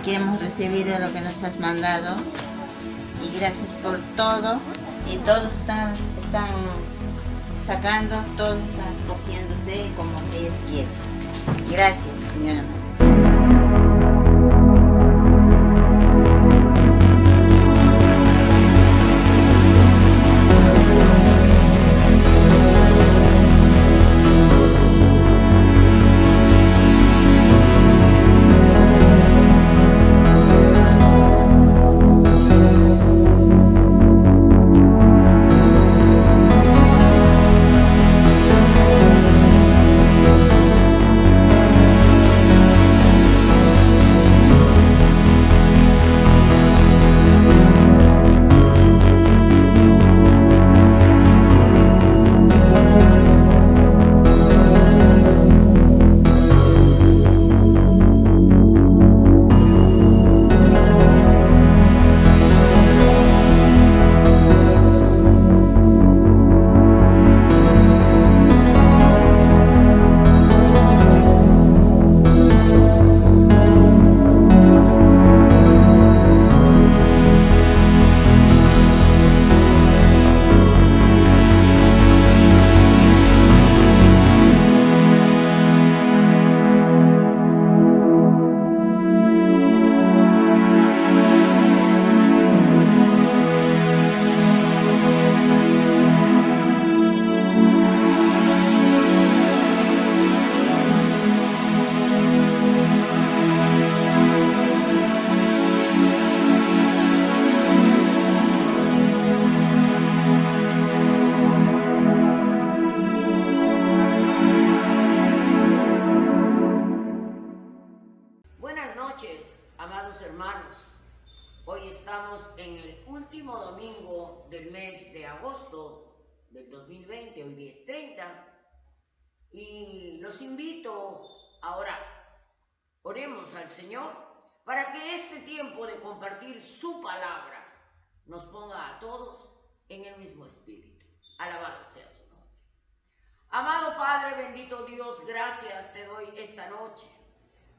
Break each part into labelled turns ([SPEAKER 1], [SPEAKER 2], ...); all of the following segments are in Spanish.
[SPEAKER 1] aquí hemos recibido lo que nos has mandado y gracias por todo. Y todos están sacando, todos están escogiéndose como que ellos quieren. Gracias, señora.
[SPEAKER 2] Buenas noches, amados hermanos. Hoy estamos en el último domingo del mes de agosto del 2020, hoy 10:30, y los invito a orar. Oremos al Señor para que este tiempo de compartir su palabra nos ponga a todos en el mismo espíritu. Alabado sea su nombre. Amado Padre, bendito Dios, gracias te doy esta noche,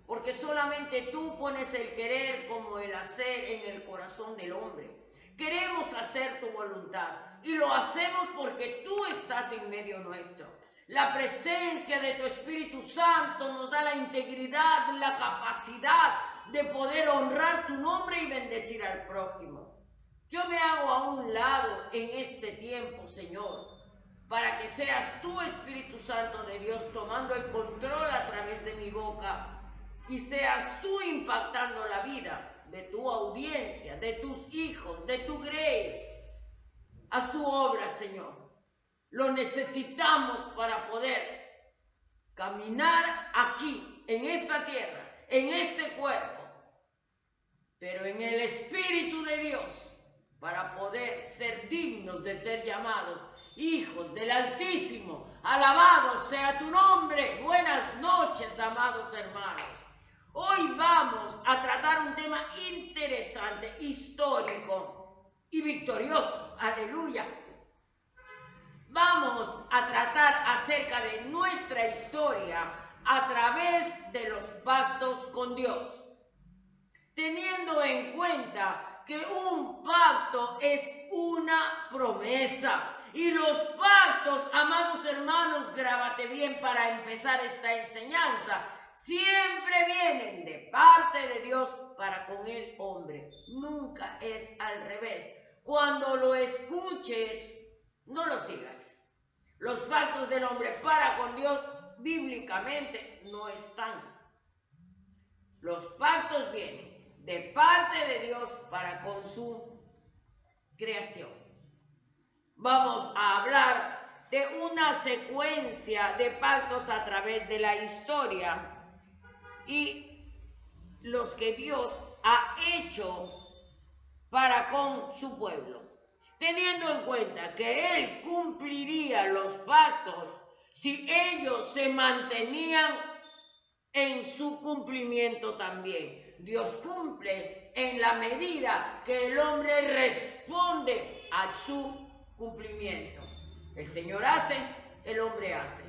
[SPEAKER 2] porque solamente tú pones el querer como el hacer en el corazón del hombre. Queremos hacer tu voluntad y lo hacemos porque tú estás en medio nuestro. La presencia de tu Espíritu Santo nos da la integridad, la capacidad de poder honrar tu nombre y bendecir al prójimo. Yo me hago a un lado en este tiempo, Señor, para que seas tú, Espíritu Santo de Dios, tomando el control a través de mi boca y seas tú impactando la vida de tu audiencia, de tus hijos, de tu grey. Haz tu obra, Señor. Lo necesitamos para poder caminar aquí, en esta tierra, en este cuerpo, pero en el Espíritu de Dios, para poder ser dignos de ser llamados hijos del Altísimo. Alabado sea tu nombre. Buenas noches, amados hermanos. Hoy vamos a tratar un tema interesante, histórico y victorioso. Aleluya. Vamos a tratar acerca de nuestra historia a través de los pactos con Dios, teniendo en cuenta que un pacto es una promesa. Y los pactos, amados hermanos, grábate bien para empezar esta enseñanza, siempre vienen de parte de Dios para con el hombre. Nunca es al revés. Cuando lo escuches, no lo sigas. Los pactos del hombre para con Dios bíblicamente no están. Los pactos vienen de parte de Dios para con su creación. Vamos a hablar de una secuencia de pactos a través de la historia y los que Dios ha hecho para con su pueblo, teniendo en cuenta que Él cumpliría los pactos si ellos se mantenían en su cumplimiento también. Dios cumple en la medida que el hombre responde a su cumplimiento. El Señor hace, el hombre hace.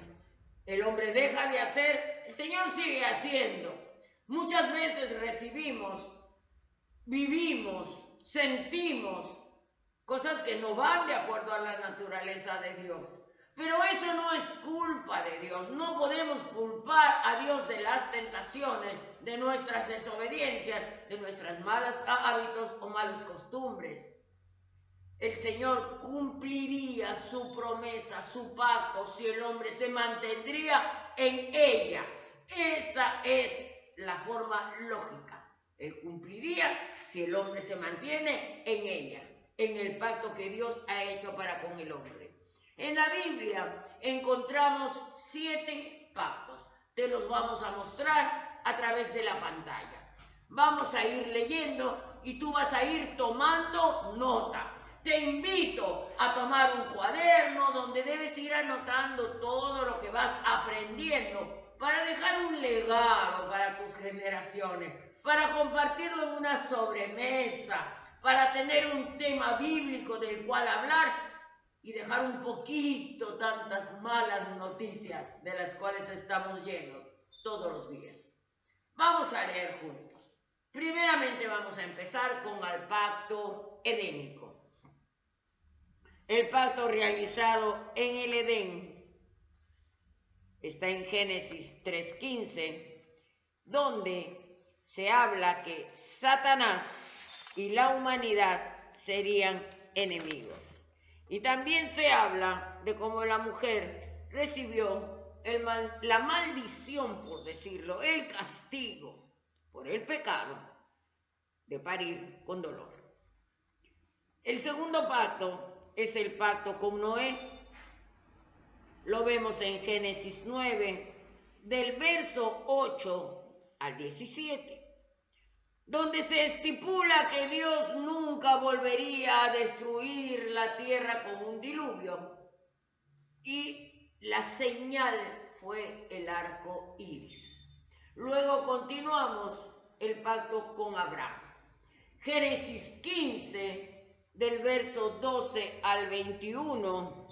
[SPEAKER 2] El hombre deja de hacer, el Señor sigue haciendo. Muchas veces recibimos vivimos, sentimos cosas que no van de acuerdo a la naturaleza de Dios. Pero eso no es culpa de Dios. No podemos culpar a Dios de las tentaciones, de nuestras desobediencias, de nuestros malos hábitos o malas costumbres. El Señor cumpliría su promesa, su pacto, si el hombre se mantendría en ella. Esa es la forma lógica. Él cumpliría si el hombre se mantiene en ella, en el pacto que Dios ha hecho para con el hombre. En la Biblia encontramos 7 pactos. Te los vamos a mostrar a través de la pantalla. Vamos a ir leyendo y tú vas a ir tomando nota. Te invito a tomar un cuaderno donde debes ir anotando todo lo que vas aprendiendo para dejar un legado para tus generaciones, para compartirlo en una sobremesa, para tener un tema bíblico del cual hablar y dejar un poquito tantas malas noticias de las cuales estamos llenos todos los días. Vamos a leer juntos. Primeramente vamos a empezar con el pacto edénico. El pacto realizado en el Edén está en Génesis 3:15, donde se habla que Satanás y la humanidad serían enemigos. Y también se habla de cómo la mujer recibió la maldición, por decirlo, el castigo por el pecado de parir con dolor. El segundo pacto es el pacto con Noé. Lo vemos en Génesis 9, del verso 8 al 17. Donde se estipula que Dios nunca volvería a destruir la tierra con un diluvio, y la señal fue el arco iris. Luego continuamos el pacto con Abraham. Génesis 15, del verso 12 al 21,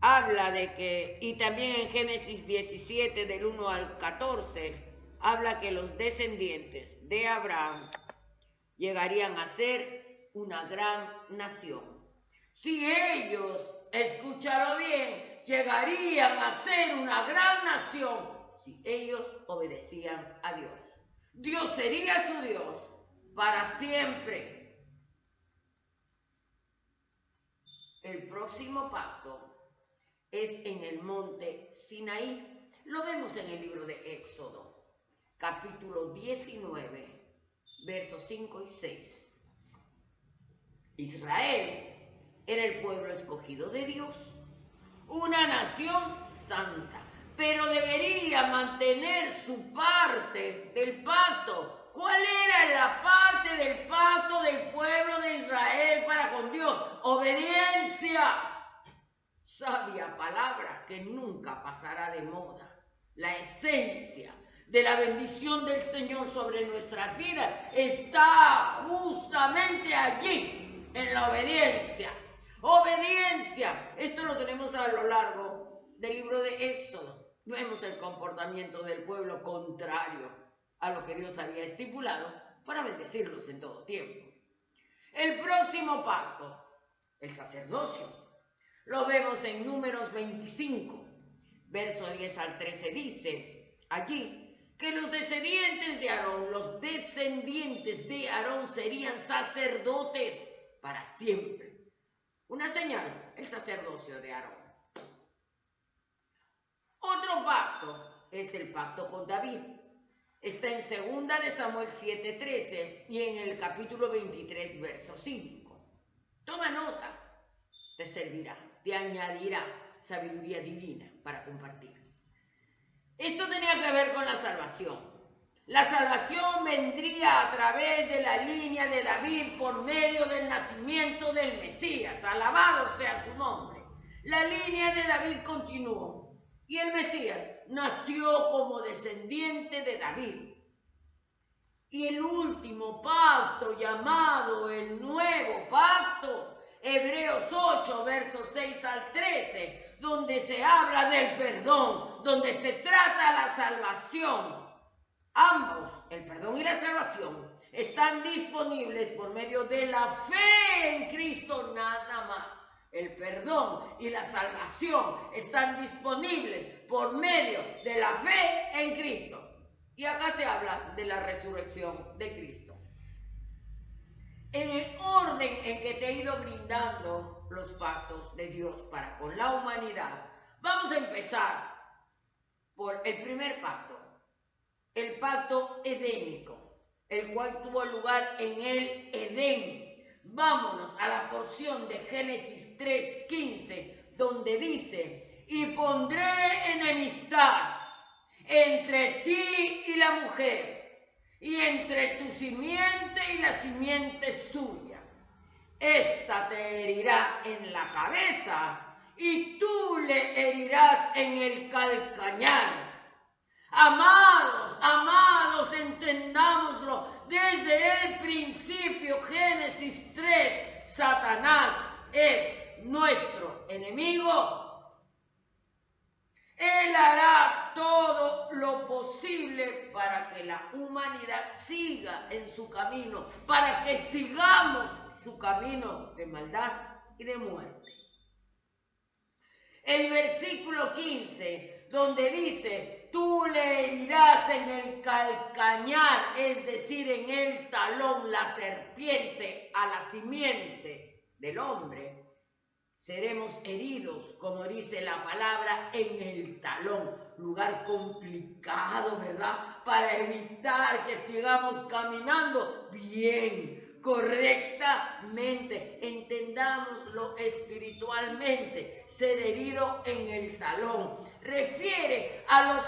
[SPEAKER 2] habla de que, y también en Génesis 17, del 1 al 14, habla que los descendientes de Abraham llegarían a ser una gran nación. Si ellos, escúchalo bien, llegarían a ser una gran nación si ellos obedecían a Dios. Dios sería su Dios para siempre. El próximo pacto es en el monte Sinaí. Lo vemos en el libro de Éxodo, capítulo 19, versos 5 y 6. Israel era el pueblo escogido de Dios, una nación santa, pero debería mantener su parte del pacto. ¿Cuál era la parte del pacto del pueblo de Israel para con Dios? Obediencia. Sabia palabra que nunca pasará de moda. La esencia de la bendición del Señor sobre nuestras vidas está justamente allí, en la obediencia. Obediencia. Esto lo tenemos a lo largo del libro de Éxodo. Vemos el comportamiento del pueblo contrario a lo que Dios había estipulado para bendecirlos en todo tiempo. El próximo pacto, el sacerdocio, lo vemos en Números 25, verso 10 al 13, dice allí que los descendientes de Aarón serían sacerdotes para siempre. Una señal, el sacerdocio de Aarón. Otro pacto es el pacto con David. Está en 2 de Samuel 7:13 y en el capítulo 23, verso 5. Toma nota, te servirá, te añadirá sabiduría divina para compartir. Esto tenía que ver con la salvación. La salvación vendría a través de la línea de David por medio del nacimiento del Mesías. Alabado sea su nombre. La línea de David continuó y el Mesías nació como descendiente de David. Y el último pacto, llamado el nuevo pacto, Hebreos 8, versos 6 al 13, donde se habla del perdón, donde se trata la salvación, Ambos, el perdón y la salvación, están disponibles por medio de la fe en Cristo nada más. El perdón y la salvación están disponibles por medio de la fe en Cristo. Y acá se habla de la resurrección de Cristo. En el orden en que te he ido brindando los pactos de Dios para con la humanidad, vamos a empezar por el primer pacto, el pacto edénico, el cual tuvo lugar en el Edén. Vámonos a la porción de Génesis 3:15, donde dice: y pondré enemistad entre ti y la mujer, y entre tu simiente y la simiente suya. Esta te herirá en la cabeza, y tú le herirás en el calcañar. Amados, amados, entendámoslo desde el principio, Génesis 3, Satanás es nuestro enemigo. Él hará todo lo posible para que la humanidad siga en su camino, para que sigamos su camino de maldad y de muerte. El versículo 15, donde dice: tú le herirás en el calcañar, es decir, en el talón, la serpiente a la simiente del hombre. Seremos heridos, como dice la palabra, en el talón. Lugar complicado, ¿verdad? Para evitar que sigamos caminando bien, correctamente. Entendámoslo espiritualmente. Ser herido en el talón refiere a los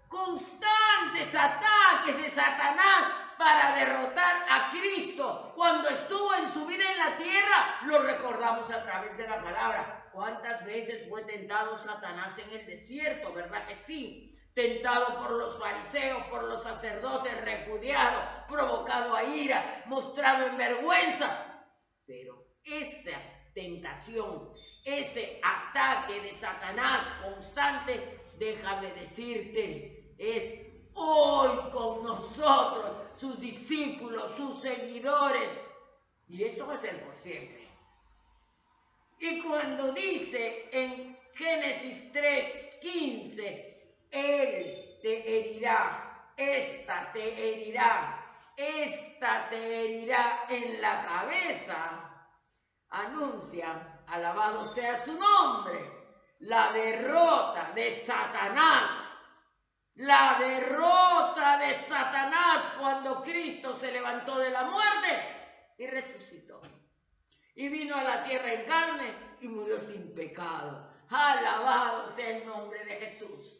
[SPEAKER 2] constantes ataques de Satanás para derrotar a Cristo. Cuando estuvo en su vida en la tierra, lo recordamos a través de la palabra. ¿Cuántas veces fue tentado Satanás en el desierto? ¿Verdad que sí? Tentado por los fariseos, por los sacerdotes, repudiado, provocado a ira, mostrado en vergüenza. Pero esa tentación, ese ataque de Satanás constante, déjame decirte, es hoy con nosotros, sus discípulos, sus seguidores. Y esto va a ser por siempre. Y cuando dice en Génesis 3:15, Él te herirá, esta te herirá, esta te herirá en la cabeza, anuncia, alabado sea su nombre, la derrota de Satanás. La derrota de Satanás cuando Cristo se levantó de la muerte y resucitó. Y vino a la tierra en carne y murió sin pecado. Alabado sea el nombre de Jesús.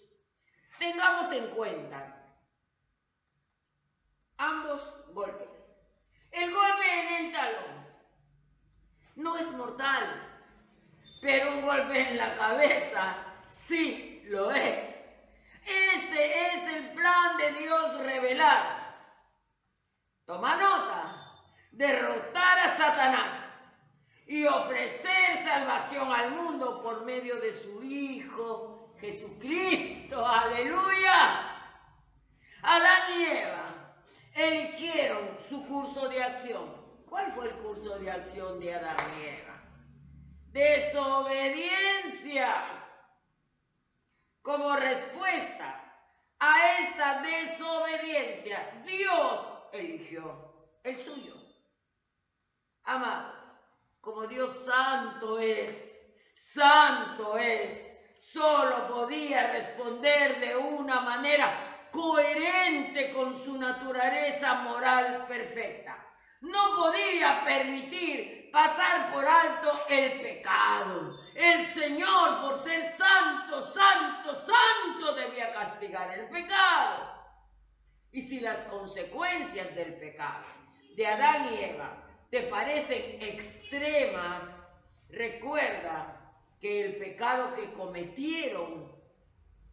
[SPEAKER 2] Tengamos en cuenta ambos golpes. El golpe en el talón no es mortal, pero un golpe en la cabeza sí lo es. Este es el plan de Dios revelado. Toma nota: derrotar a Satanás y ofrecer salvación al mundo por medio de su Hijo Jesucristo. ¡Aleluya! Adán y Eva eligieron su curso de acción. ¿Cuál fue el curso de acción de Adán y Eva? Desobediencia. Como respuesta a esta desobediencia, Dios eligió el suyo. Amados, como Dios santo es, solo podía responder de una manera coherente con su naturaleza moral perfecta. No podía permitir pasar por alto el pecado. El Señor, por ser santo, debía castigar el pecado. Y si las consecuencias del pecado de Adán y Eva te parecen extremas, recuerda que el pecado que cometieron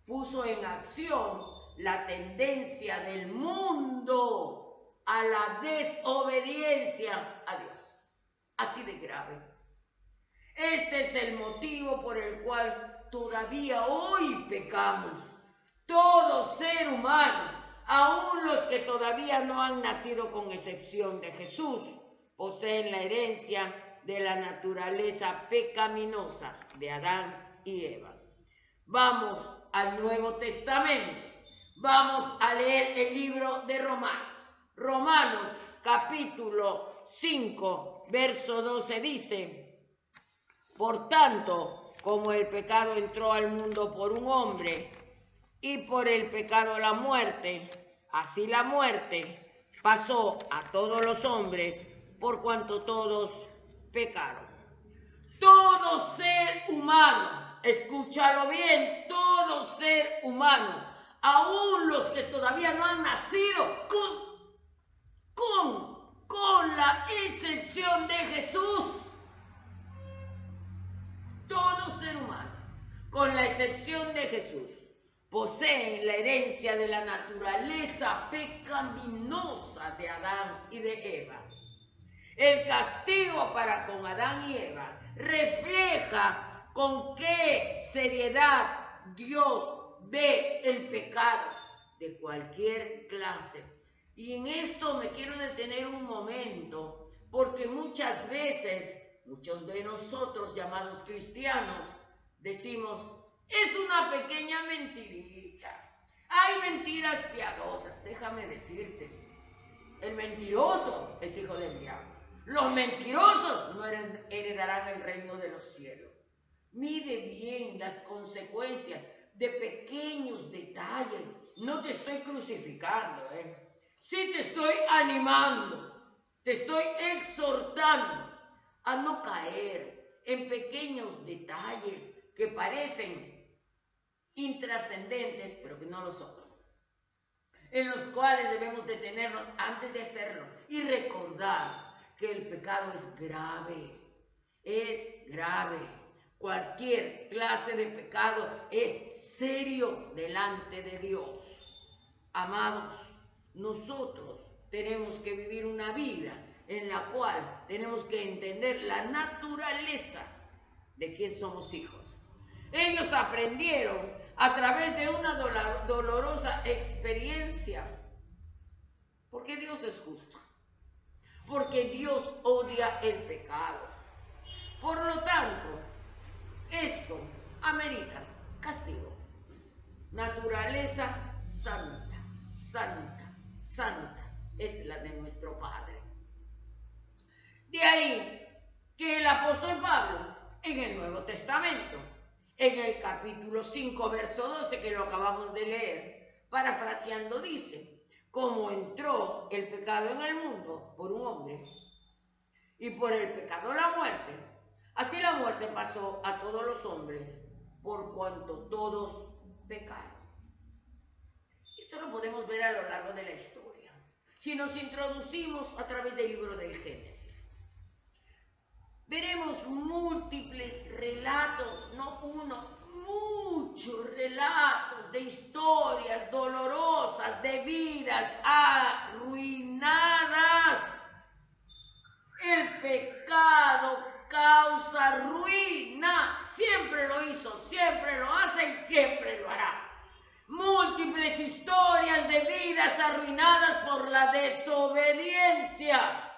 [SPEAKER 2] puso en acción la tendencia del mundo a la desobediencia a Dios. Así de grave. Este es el motivo por el cual todavía hoy pecamos. Todo ser humano, aún los todavía no han nacido, con excepción de Jesús, poseen la herencia de la naturaleza pecaminosa de Adán y Eva. Vamos al Nuevo Testamento. Vamos a leer el libro de Romanos. Romanos capítulo 5, verso 12 dice: por tanto, como el pecado entró al mundo por un hombre, y por el pecado la muerte, así la muerte pasó a todos los hombres, por cuanto todos pecaron. Todo ser humano, escúchalo bien, todo ser humano, aún los que todavía no han nacido, con la excepción de Jesús, todo ser humano, con la excepción de Jesús, poseen la herencia de la naturaleza pecaminosa de Adán y de Eva. El castigo para con Adán y Eva refleja con qué seriedad Dios ve el pecado de cualquier clase. Y en esto me quiero detener un momento, porque muchas veces, muchos de nosotros llamados cristianos, decimos: es una pequeña mentirita. Hay mentiras piadosas. Déjame decirte, el mentiroso es hijo del diablo. Los mentirosos no heredarán el reino de los cielos. Mide bien las consecuencias de pequeños detalles. No te estoy crucificando, Sí te estoy animando, te estoy exhortando a no caer en pequeños detalles que parecen intrascendentes, pero que no lo son, en los cuales debemos detenernos antes de hacerlo y recordar que el pecado es grave, es grave. Cualquier clase de pecado es serio delante de Dios. Amados, nosotros tenemos que vivir una vida en la cual tenemos que entender la naturaleza de quién somos hijos. Ellos aprendieron a través de una dolorosa experiencia, porque Dios es justo, porque Dios odia el pecado. Por lo tanto, esto amerita castigo. Naturaleza santa, santa, santa es la de nuestro Padre. De ahí que el apóstol Pablo, en el Nuevo Testamento, en el capítulo 5, verso 12, que lo acabamos de leer, parafraseando, dice: como entró el pecado en el mundo por un hombre, y por el pecado la muerte, así la muerte pasó a todos los hombres, por cuanto todos pecaron. Esto lo podemos ver a lo largo de la historia. Si nos introducimos a través del libro del Génesis, veremos múltiples relatos, no uno, muchos relatos de historias dolorosas, de vidas arruinadas. El pecado causa ruina, siempre lo hizo, siempre lo hace y siempre lo hará. Múltiples historias de vidas arruinadas por la desobediencia,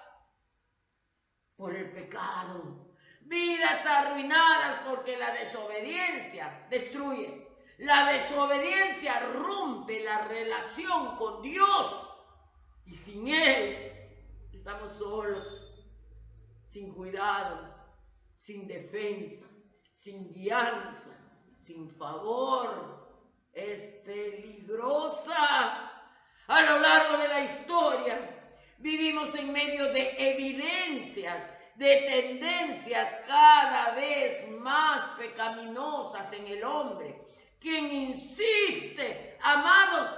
[SPEAKER 2] por el pecado. Vidas arruinadas porque la desobediencia destruye. La desobediencia rompe la relación con Dios, y sin Él estamos solos, sin cuidado, sin defensa, sin guianza, sin favor. Es peligrosa. A lo largo de la historia vivimos en medio de evidencias, de tendencias cada vez más pecaminosas en el hombre. Quien insiste, amados,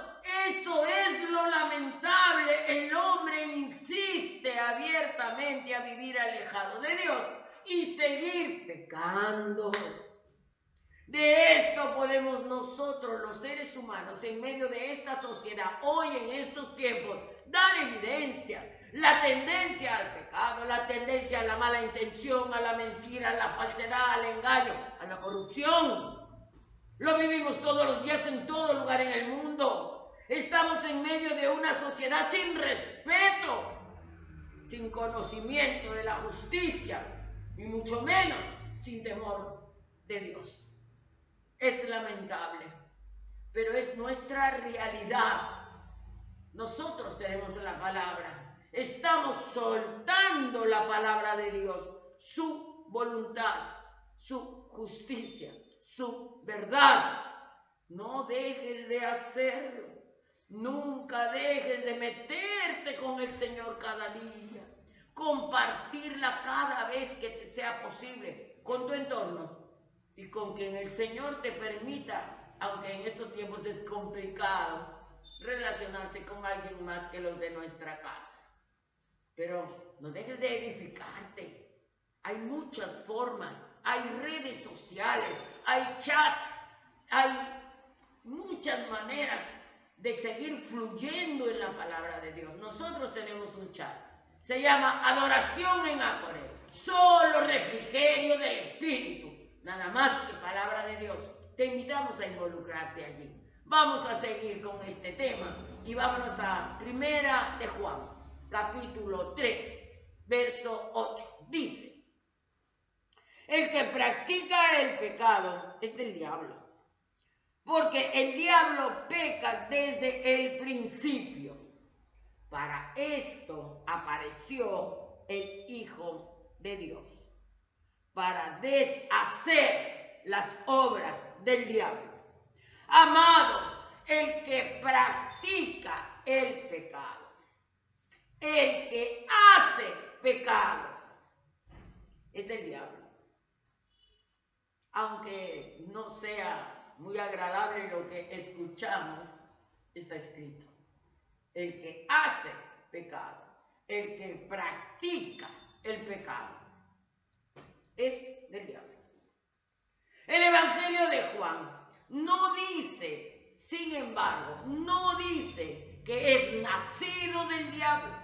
[SPEAKER 2] eso es lo lamentable. El hombre insiste abiertamente a vivir alejado de Dios y seguir pecando. De esto podemos nosotros, los seres humanos, en medio de esta sociedad, hoy en estos tiempos, dar evidencia. La tendencia al pecado, la tendencia a la mala intención, a la mentira, a la falsedad, al engaño, a la corrupción. Lo vivimos todos los días en todo lugar en el mundo. Estamos en medio de una sociedad sin respeto, sin conocimiento de la justicia y mucho menos sin temor de Dios. Es lamentable, pero es nuestra realidad. Nosotros tenemos la palabra, estamos soltando la palabra de Dios, su voluntad, su justicia, su verdad. No dejes de hacerlo. Nunca dejes de meterte con el Señor cada día. Compartirla cada vez que te sea posible con tu entorno y con quien el Señor te permita, aunque en estos tiempos es complicado relacionarse con alguien más que los de nuestra casa. Pero no dejes de edificarte. Hay muchas formas, hay redes sociales, hay chats, hay muchas maneras de seguir fluyendo en la palabra de Dios. Nosotros tenemos un chat, se llama Adoración en Ácore, solo refrigerio del Espíritu, nada más que palabra de Dios. Te invitamos a involucrarte allí. Vamos a seguir con este tema y vámonos a Primera de Juan, capítulo 3, verso 8. Dice: el que practica el pecado es del diablo, porque el diablo peca desde el principio. Para esto apareció el Hijo de Dios, para deshacer las obras del diablo. Amados, el que practica el pecado, el que hace pecado, es del diablo. Aunque no sea muy agradable lo que escuchamos, está escrito: el que hace pecado, el que practica el pecado, es del diablo. El Evangelio de Juan no dice, sin embargo, no dice que es nacido del diablo,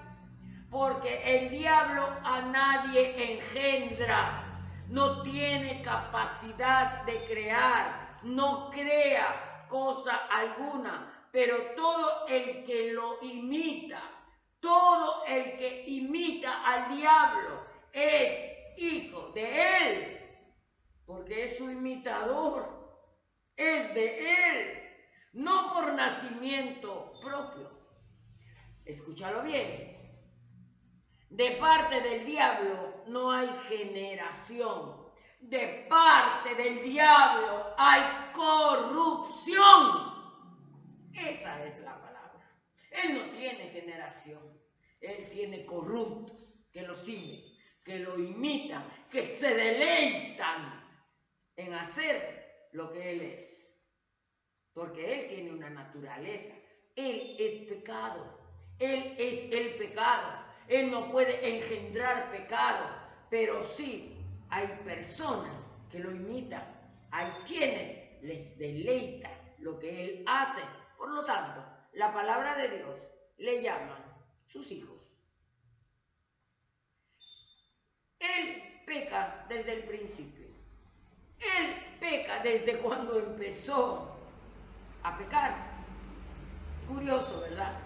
[SPEAKER 2] porque el diablo a nadie engendra. No tiene capacidad de crear, no crea cosa alguna, pero todo el que lo imita, todo el que imita al diablo es hijo de él, porque es su imitador, es de él, no por nacimiento propio. Escúchalo bien. De parte del diablo no hay generación. De parte del diablo hay corrupción. Esa es la palabra. Él no tiene generación. Él tiene corruptos que lo siguen, que lo imitan, que se deleitan en hacer lo que él es. Porque él tiene una naturaleza. Él es pecado. Él es el pecado. Él no puede engendrar pecado, pero sí hay personas que lo imitan. Hay quienes les deleita lo que él hace. Por lo tanto, la palabra de Dios le llama sus hijos. Él peca desde el principio. Él peca desde cuando empezó a pecar. Curioso, ¿verdad?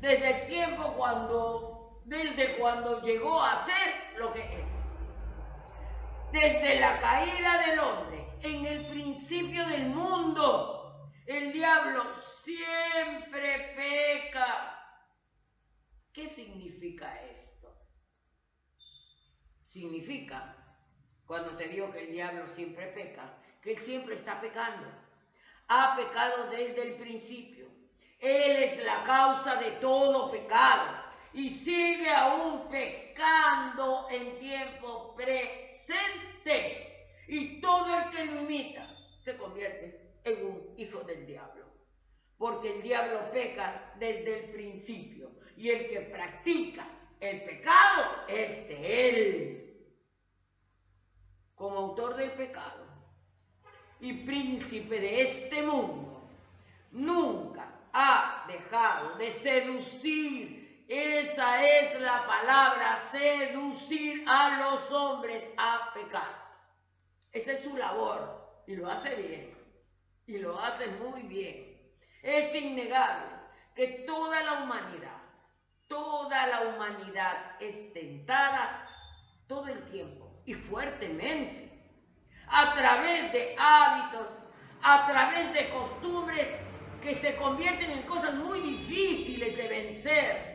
[SPEAKER 2] Desde el tiempo desde cuando llegó a ser lo que es. Desde la caída del hombre, en el principio del mundo, el diablo siempre peca. ¿Qué significa esto? Significa, cuando te digo que el diablo siempre peca, que él siempre está pecando. Ha pecado desde el principio. Él es la causa de todo pecado y sigue aún pecando en tiempo presente. Y todo el que lo imita se convierte en un hijo del diablo. Porque el diablo peca desde el principio y el que practica el pecado es de él. Como autor del pecado y príncipe de este mundo, nunca ha dejado de seducir. Esa es la palabra, seducir a los hombres a pecar. Esa es su labor y lo hace bien, y lo hace muy bien. Es innegable que toda la humanidad es tentada todo el tiempo y fuertemente, a través de hábitos, a través de costumbres que se convierten en cosas muy difíciles de vencer.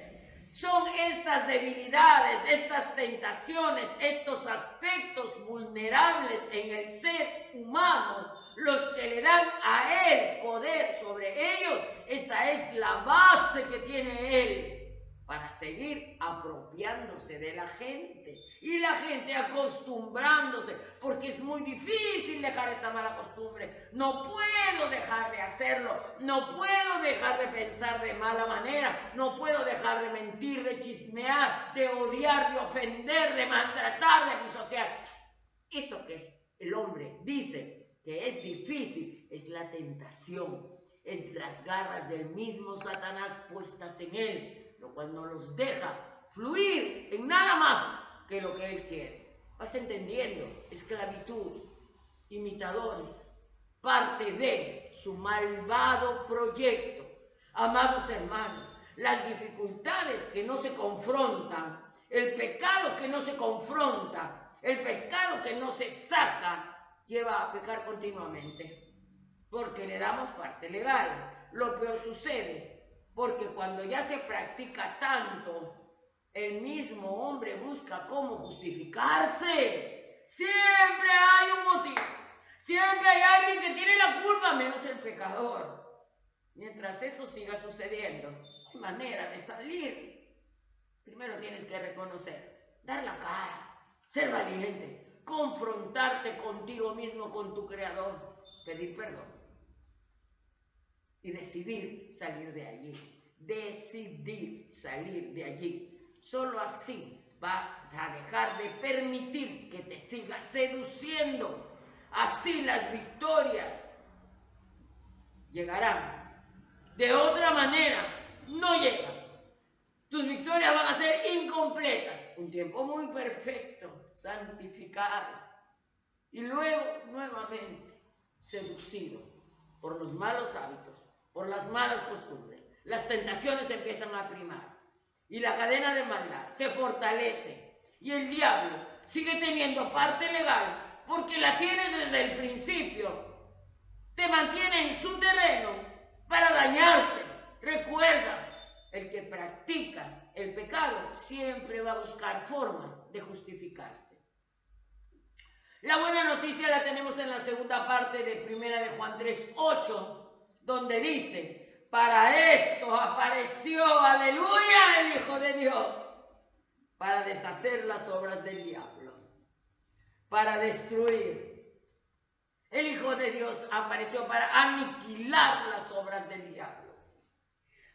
[SPEAKER 2] Son estas debilidades, estas tentaciones, estos aspectos vulnerables en el ser humano, los que le dan a él poder sobre ellos. Esta es la base que tiene él para seguir apropiándose de la gente. Y la gente acostumbrándose, porque es muy difícil dejar esta mala costumbre. No puedo dejar de hacerlo, no puedo dejar de pensar de mala manera, no puedo dejar de mentir, de chismear, de odiar, de ofender, de maltratar, de pisotear. Eso que el hombre dice que es difícil es la tentación, es las garras del mismo Satanás puestas en él, lo cual no los deja fluir en nada más que lo que él quiere. Vas entendiendo, esclavitud, imitadores, parte de su malvado proyecto. Amados hermanos, las dificultades que no se confrontan, el pecado que no se confronta, el pecado que no se saca, lleva a pecar continuamente, porque le damos parte legal. Lo peor sucede porque cuando ya se practica tanto, el mismo hombre busca cómo justificarse. Siempre hay un motivo, siempre hay alguien que tiene la culpa, menos el pecador. Mientras eso siga sucediendo, no hay manera de salir. Primero tienes que reconocer, dar la cara, ser valiente, confrontarte contigo mismo, con tu Creador, pedir perdón y decidir salir de allí. Decidir salir de allí. Solo así vas a dejar de permitir que te siga seduciendo. Así las victorias llegarán. De otra manera, no llegan. Tus victorias van a ser incompletas. Un tiempo muy perfecto, santificado. Y luego, nuevamente, seducido por los malos hábitos, por las malas costumbres. Las tentaciones empiezan a primar. Y la cadena de maldad se fortalece. Y el diablo sigue teniendo parte legal, porque la tiene desde el principio. Te mantiene en su terreno para dañarte. Recuerda, el que practica el pecado siempre va a buscar formas de justificarse. La buena noticia la tenemos en la segunda parte de 1 de Juan 3:8, donde dice: para esto apareció, aleluya, el Hijo de Dios, para deshacer las obras del diablo, para destruir. El Hijo de Dios apareció para aniquilar las obras del diablo,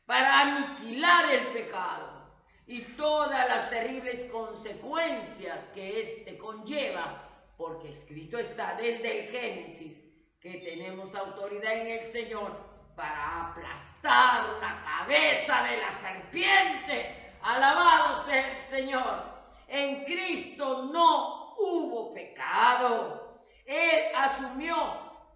[SPEAKER 2] para aniquilar el pecado y todas las terribles consecuencias que éste conlleva, porque escrito está desde el Génesis que tenemos autoridad en el Señor para aplastar la cabeza de la serpiente. Alabado sea el Señor. En Cristo no hubo pecado. Él asumió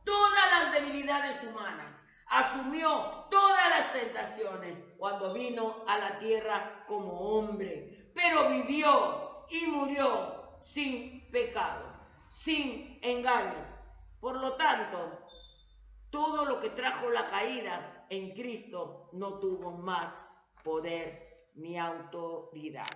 [SPEAKER 2] todas las debilidades humanas, asumió todas las tentaciones cuando vino a la tierra como hombre, pero vivió y murió sin pecado, sin engaños. Por lo tanto, todo lo que trajo la caída en Cristo no tuvo más poder ni autoridad.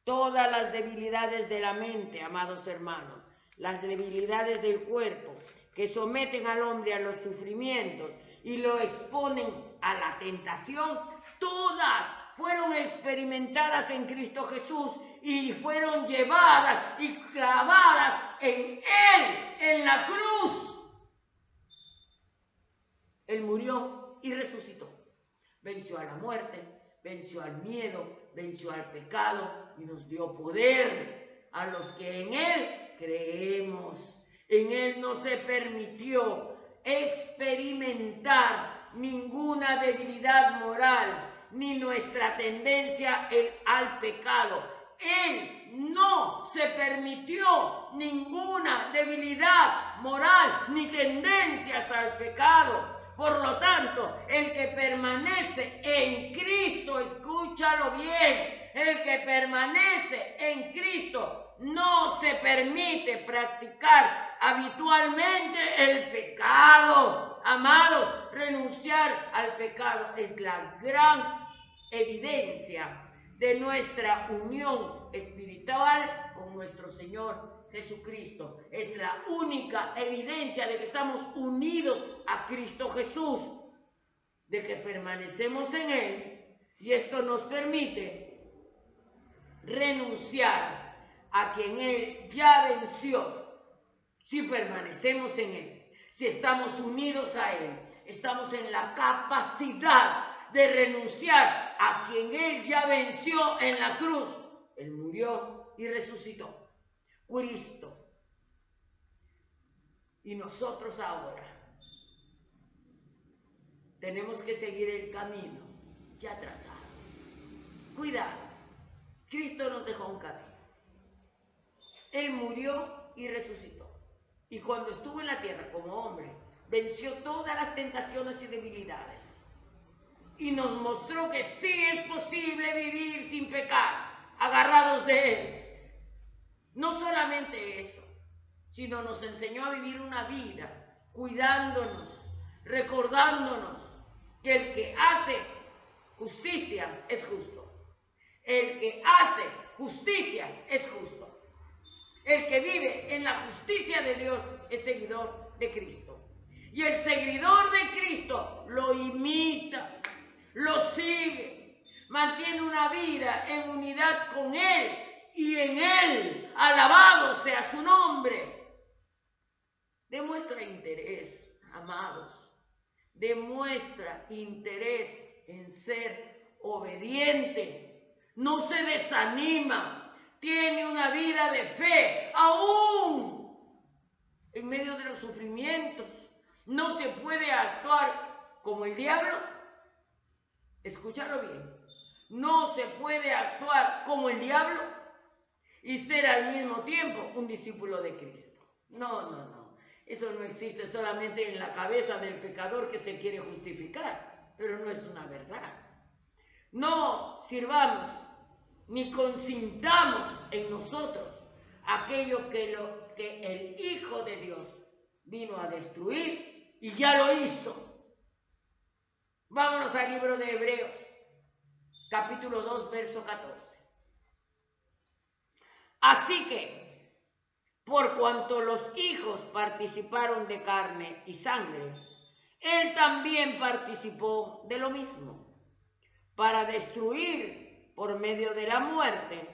[SPEAKER 2] Todas las debilidades de la mente, amados hermanos, las debilidades del cuerpo que someten al hombre a los sufrimientos y lo exponen a la tentación, todas fueron experimentadas en Cristo Jesús y fueron llevadas y clavadas en Él, en la cruz. Él murió y resucitó. Venció a la muerte, venció al miedo, venció al pecado y nos dio poder a los que en Él creemos. En Él no se permitió experimentar ninguna debilidad moral, ni nuestra tendencia al pecado. Él no se permitió ninguna debilidad moral, ni tendencias al pecado. Por lo tanto, el que permanece en Cristo, escúchalo bien, el que permanece en Cristo no se permite practicar habitualmente el pecado. Amados, renunciar al pecado es la gran evidencia de nuestra unión espiritual con nuestro Señor Jesucristo. Es la única evidencia de que estamos unidos a Cristo Jesús, de que permanecemos en Él, y esto nos permite renunciar a quien Él ya venció. Si permanecemos en Él, si estamos unidos a Él, estamos en la capacidad de renunciar a quien Él ya venció en la cruz. Él murió y resucitó. Cristo. Y nosotros ahora tenemos que seguir el camino ya trazado. Cuidado, Cristo nos dejó un camino. Él murió y resucitó. Y cuando estuvo en la tierra como hombre, venció todas las tentaciones y debilidades. Y nos mostró que sí es posible vivir sin pecar, agarrados de Él. No solamente eso, sino nos enseñó a vivir una vida cuidándonos, recordándonos que el que hace justicia es justo. El que hace justicia es justo. El que vive en la justicia de Dios es seguidor de Cristo. Y el seguidor de Cristo lo imita, lo sigue, mantiene una vida en unidad con Él y en Él. Alabado sea su nombre. Demuestra interés, amados. Demuestra interés en ser obediente. No se desanima. Tiene una vida de fe, aún en medio de los sufrimientos. No se puede actuar como el diablo. Escúchalo bien. No se puede actuar como el diablo y ser al mismo tiempo un discípulo de Cristo. No. Eso no existe, solamente en la cabeza del pecador que se quiere justificar, pero no es una verdad. No sirvamos ni consintamos en nosotros aquello que el Hijo de Dios vino a destruir y ya lo hizo. Vámonos al libro de Hebreos, capítulo 2, verso 14. Así que, por cuanto los hijos participaron de carne y sangre, Él también participó de lo mismo, para destruir por medio de la muerte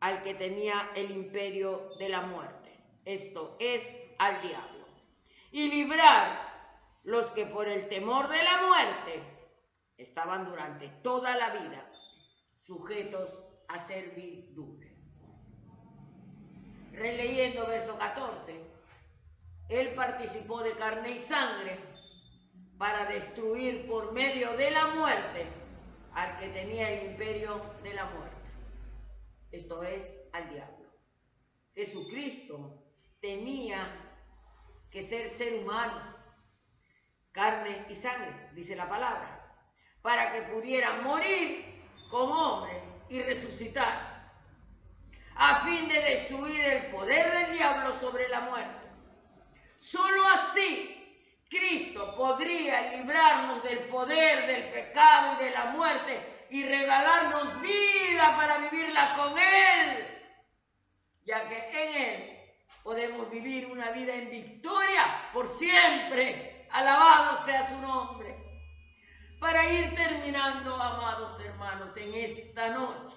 [SPEAKER 2] al que tenía el imperio de la muerte, esto es, al diablo, y librar los que por el temor de la muerte estaban durante toda la vida sujetos a servidumbre. Releyendo verso 14, Él participó de carne y sangre para destruir por medio de la muerte al que tenía el imperio de la muerte, esto es, al diablo. Jesucristo tenía que ser humano, carne y sangre, dice la palabra, para que pudiera morir como hombre y resucitar, a fin de destruir el poder del diablo sobre la muerte. Solo así Cristo podría librarnos del poder del pecado y de la muerte y regalarnos vida para vivirla con Él, ya que en Él podemos vivir una vida en victoria por siempre. Alabado sea su nombre. Para ir terminando, amados hermanos, en esta noche,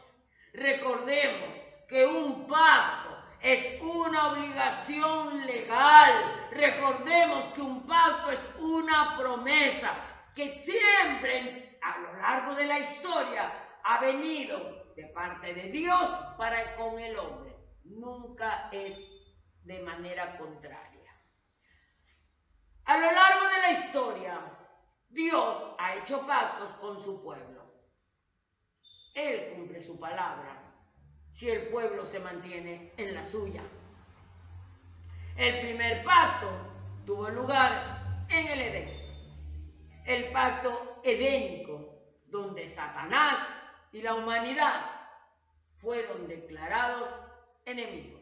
[SPEAKER 2] recordemos que un pacto es una obligación legal. Recordemos que un pacto es una promesa que siempre a lo largo de la historia ha venido de parte de Dios para con el hombre. Nunca es de manera contraria. A lo largo de la historia, Dios ha hecho pactos con su pueblo. Él cumple su palabra si el pueblo se mantiene en la suya. El primer pacto tuvo lugar en el Edén. el pacto edénico, donde Satanás y la humanidad fueron declarados enemigos.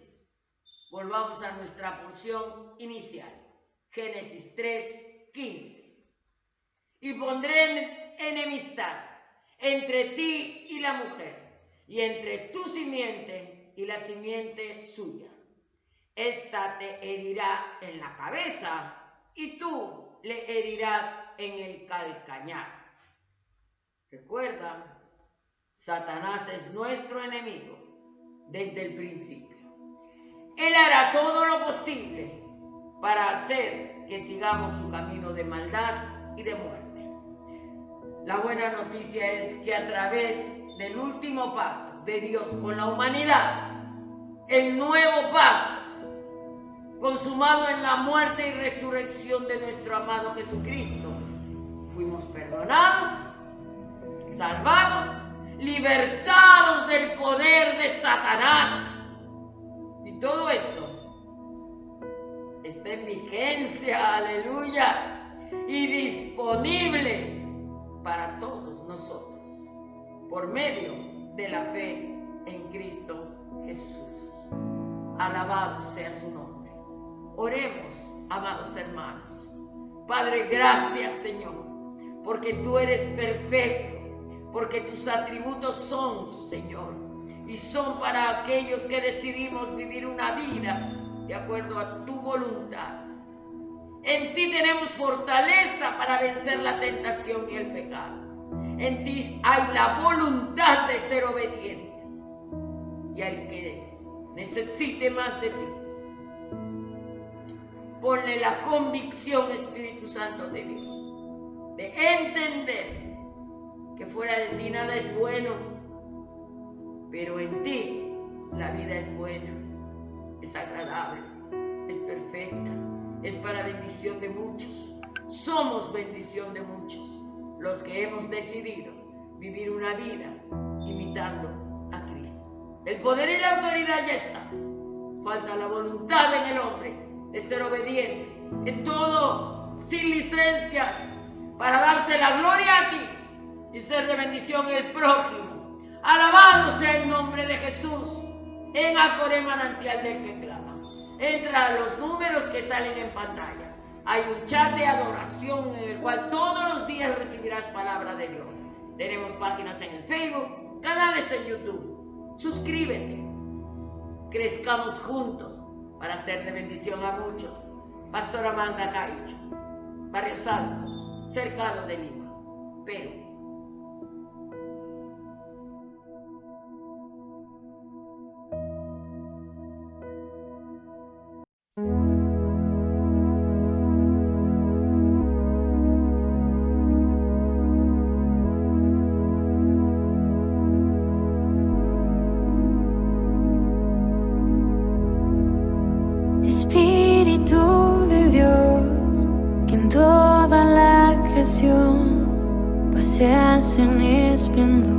[SPEAKER 2] Volvamos a nuestra porción inicial, Génesis 3:15. Y pondré enemistad entre ti y la mujer, y entre tu simiente y la simiente suya. Esta te herirá en la cabeza, y tú le herirás en el calcañar. Recuerda, Satanás es nuestro enemigo desde el principio. Él hará todo lo posible para hacer que sigamos su camino de maldad y de muerte. La buena noticia es que a través del último pacto de Dios con la humanidad, el nuevo pacto, consumado en la muerte y resurrección de nuestro amado Jesucristo, fuimos perdonados, salvados, libertados del poder de Satanás. Y todo esto está en vigencia, aleluya, y disponible para todos nosotros por medio de la fe en Cristo Jesús. Alabado sea su nombre. Oremos, amados hermanos. Padre, gracias, Señor, porque tú eres perfecto, porque tus atributos son, Señor, y son para aquellos que decidimos vivir una vida de acuerdo a tu voluntad. En ti tenemos fortaleza para vencer la tentación y el pecado. En ti hay la voluntad de ser obedientes. Y al que necesite más de ti, ponle la convicción, Espíritu Santo de Dios, de entender que fuera de ti nada es bueno, pero en ti la vida es buena, es agradable, es perfecta, es para bendición de muchos. Somos bendición de muchos los que hemos decidido vivir una vida imitando a Cristo. El poder y la autoridad ya está. Falta la voluntad en el hombre de ser obediente en todo, sin licencias, para darte la gloria a ti y ser de bendición el prójimo. Alabado sea el nombre de Jesús. En Acoré, manantial del que clama. Entra a los números que salen en pantalla. Hay un chat de adoración en el cual todos los días recibirás palabra de Dios. Tenemos páginas en el Facebook, canales en YouTube. Suscríbete. Crezcamos juntos para ser de bendición a muchos. Pastora Amanda Caicho, Barrios Altos, Cercado de Lima, Perú.
[SPEAKER 3] Espíritu de Dios, que en toda la creación paseas en esplendor.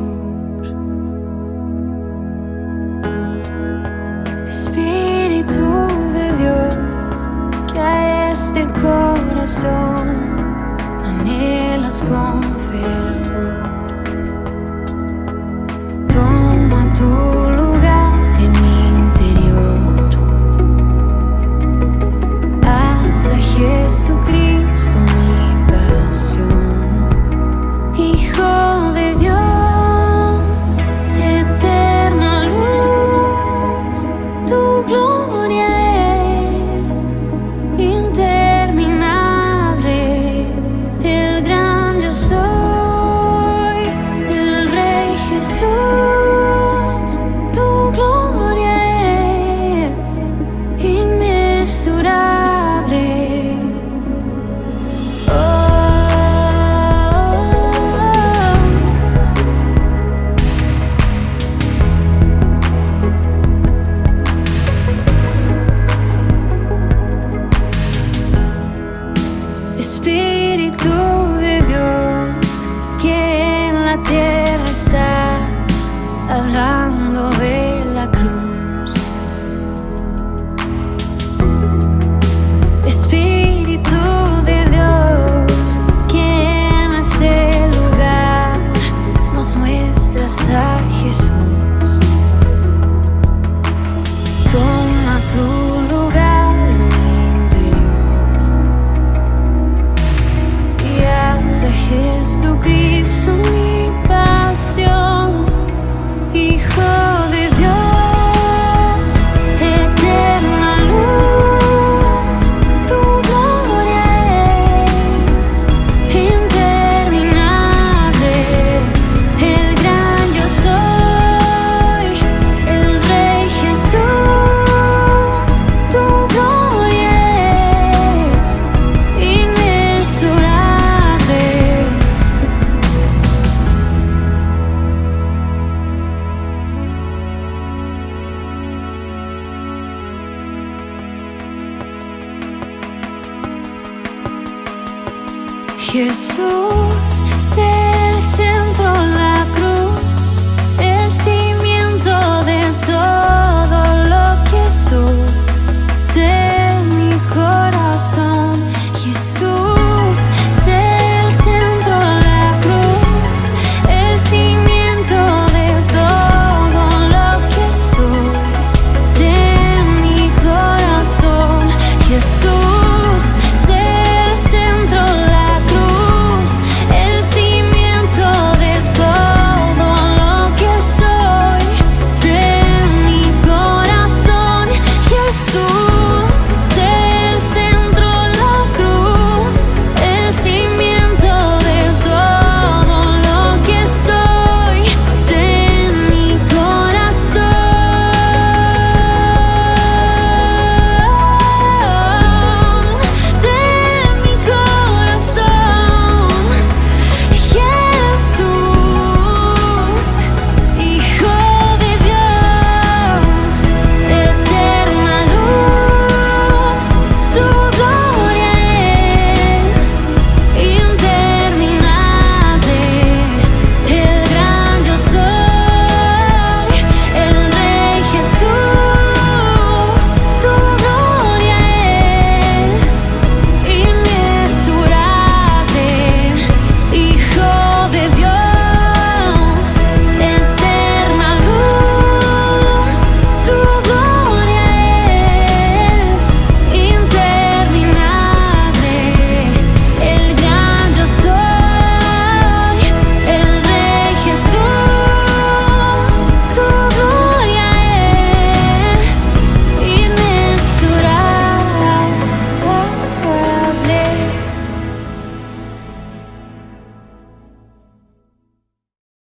[SPEAKER 3] Espíritu de Dios, que a este corazón anhelas con fervor. Toma tu lugar en mi interior. Haz a Jesucristo mi pasión. Hijo de Dios, eterna luz, tu gloria es interminable. El gran yo soy. Jesús se